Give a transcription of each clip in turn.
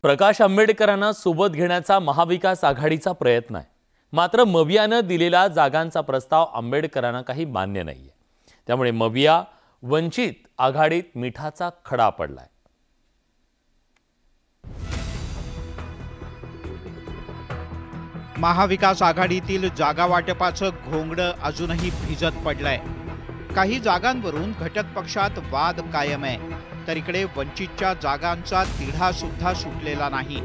प्रकाश आंबेडकरांना सोबत घेण्याचा महाविकास आघाडीचा प्रयत्न आहे। मात्र मवियाने दिलेला जागांचा प्रस्ताव आंबेडकरांना काही मान्य नाहीये। त्यामुळे मविया वंचित आघाडीत मिठाचा खडा पडलाय। महाविकास आघाडीतील जागा वाटपाचं घोंगडं अजूनही भिजत पडलंय। काही जागांवरून घटक पक्षात वाद कायम आहे, तर इकडे वंचितच्या जागांचा तिढा सुद्धा सुटलेला नाही।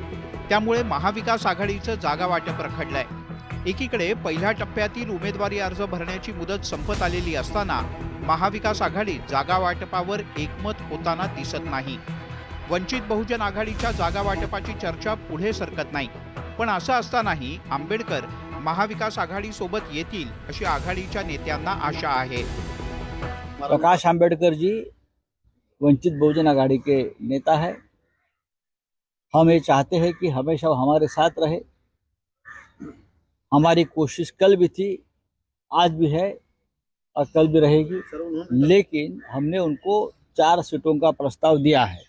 त्यामुळे महाविकास आघाडीचं जागा वाटप रखडलंय। एकीकडे पहिल्या टप्प्यातील उमेदवारी अर्ज भरण्याची मुदत संपत आलेली असताना महाविकास आघाडी जागा वाटपावर एकमत होताना दिसत नाही। वंचित बहुजन आघाडीच्या जागा वाटपाची चर्चा पुढे सरकत नाही। पण असं असतानाही आंबेडकर महाविकास आघाडी सोबत येतील अशी आघाडीच्या नेत्यांना आशा आहे। प्रकाश आंबेडकर जी वंचित बहुजन आघाड़ी के नेता है। हम ये चाहते हैं कि हमेशा वो हमारे साथ रहे। हमारी कोशिश कल भी थी, आज भी है और कल भी रहेगी। लेकिन हमने उनको 4 सीटों का प्रस्ताव दिया है।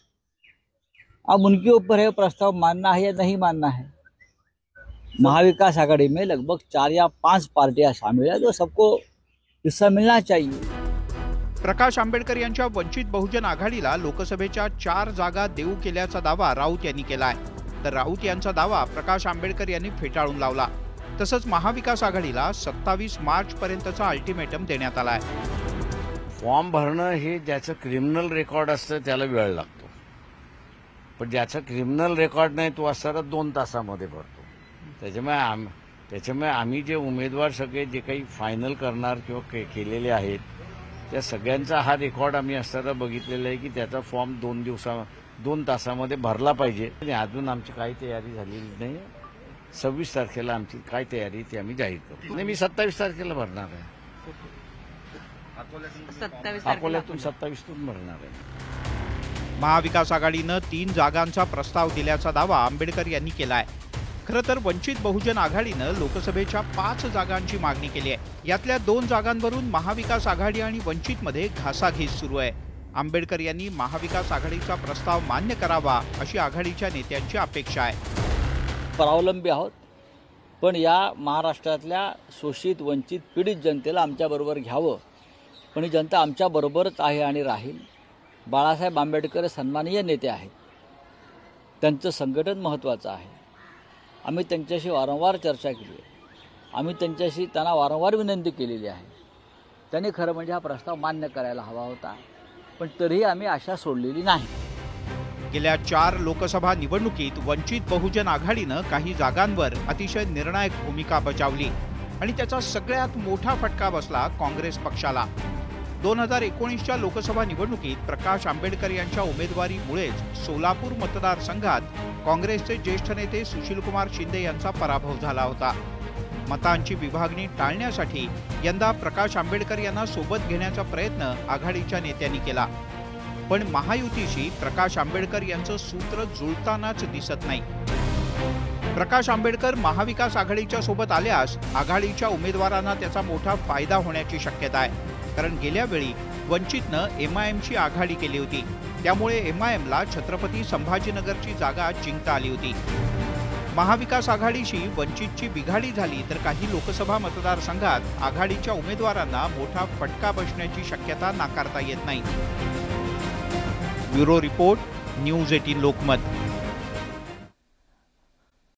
अब उनके ऊपर है प्रस्ताव मानना है या नहीं मानना है। महाविकास आघाड़ी में लगभग 4 या 5 पार्टियां शामिल है, तो सबको हिस्सा मिलना चाहिए। प्रकाश आंबेडकर यांच्या वंचित बहुजन आघाडीला लोकसभेच्या 4 जागा देऊ केल्याचा दावा राऊत यांनी केलाय, तर राऊत यांचा दावा प्रकाश आंबेडकर यांनी फेटाळून लावला। तसंच महाविकास आघाडीला 27 मार्च पर्यंतचा अल्टिमेटम देण्यात आलाय। फॉर्म भरणं हे ज्याचं क्रिमिनल रेकॉर्ड असतं त्याला वेळ लागतो, पण ज्याचं क्रिमिनल रेकॉर्ड नाही तो असताना 2 तासामध्ये भरतो। त्याच्यामुळे आम्ही जे उमेदवार सगळे जे काही फायनल करणार किंवा केलेले आहेत त्या सगळ्यांचा हा रेकॉर्ड आम्ही असताना बघितलेला आहे की त्याचा फॉर्म 2 तासामध्ये भरला पाहिजे। आणि अजून आमची काही तयारी झालेली नाही। 26 तारखेला आमची काय तयारी ती आम्ही जाहीर करू। नाही, मी 27 तारखेला भरणार आहे। अकोल्यातून 27तून भरणार आहे। महाविकास आघाडीनं 3 जागांचा प्रस्ताव दिल्याचा दावा आंबेडकर यांनी केलाय। खरं तर वंचित बहुजन आघाडीनं लोकसभेच्या 5 जागांची मागणी केली आहे। यातल्या 2 जागांवरून महाविकास आघाडी आणि वंचितमध्ये घासाघीस सुरू आहे। आंबेडकर यांनी महाविकास आघाडीचा प्रस्ताव मान्य करावा अशी आघाडीच्या नेत्यांची अपेक्षा आहे। स्वावलंबी आहोत, पण या महाराष्ट्रातल्या शोषित वंचित पीडित जनतेला आमच्याबरोबर घ्यावं। पण ही जनता आमच्याबरोबरच आहे आणि राहील। बाळासाहेब आंबेडकर सन्माननीय नेते आहेत, त्यांचं संघटन महत्त्वाचं आहे। आम्ही त्यांच्याशी वारंवार चर्चा केली आहे। आम्ही त्यांना वारंवार विनंती केलेली आहे। त्यांनी खरं म्हणजे हा प्रस्ताव मान्य करायला हवा होता, पण तरीही आम्ही आशा सोडलेली नाही। गेल्या 4 लोकसभा निवडणुकीत वंचित बहुजन आघाडीनं काही जागांवर अतिशय निर्णायक भूमिका बजावली आणि त्याचा सगळ्यात मोठा फटका बसला काँग्रेस पक्षाला। 2019च्या लोकसभा निवडणुकीत प्रकाश आंबेडकर यांच्या उमेदवारीमुळेच सोलापूर मतदारसंघात काँग्रेसचे ज्येष्ठ नेते सुशीलकुमार शिंदे यांचा पराभव झाला होता। मतांची विभागणी टाळण्यासाठी यंदा प्रकाश आंबेडकर यांना सोबत घेण्याचा प्रयत्न आघाडीच्या नेत्यांनी केला, पण महायुतीशी प्रकाश आंबेडकर यांचं सूत्र जुळतानाच दिसत नाही। प्रकाश आंबेडकर महाविकास आघाडीच्या सोबत आल्यास आघाडीच्या उमेदवारांना त्याचा मोठा फायदा होण्याची शक्यता आहे, कारण गेल्या वेळी वंचितनं MIMची आघाडी केली होती। त्यामुळे MIMला छत्रपती संभाजीनगरची जागा जिंकता आली होती। महाविकास आघाडीशी वंचितची बिघाडी झाली तर काही लोकसभा मतदारसंघात आघाडीच्या उमेदवारांना मोठा फटका बसण्याची शक्यता नाकारता येत नाही। Bureau report, news 18 Lokmat.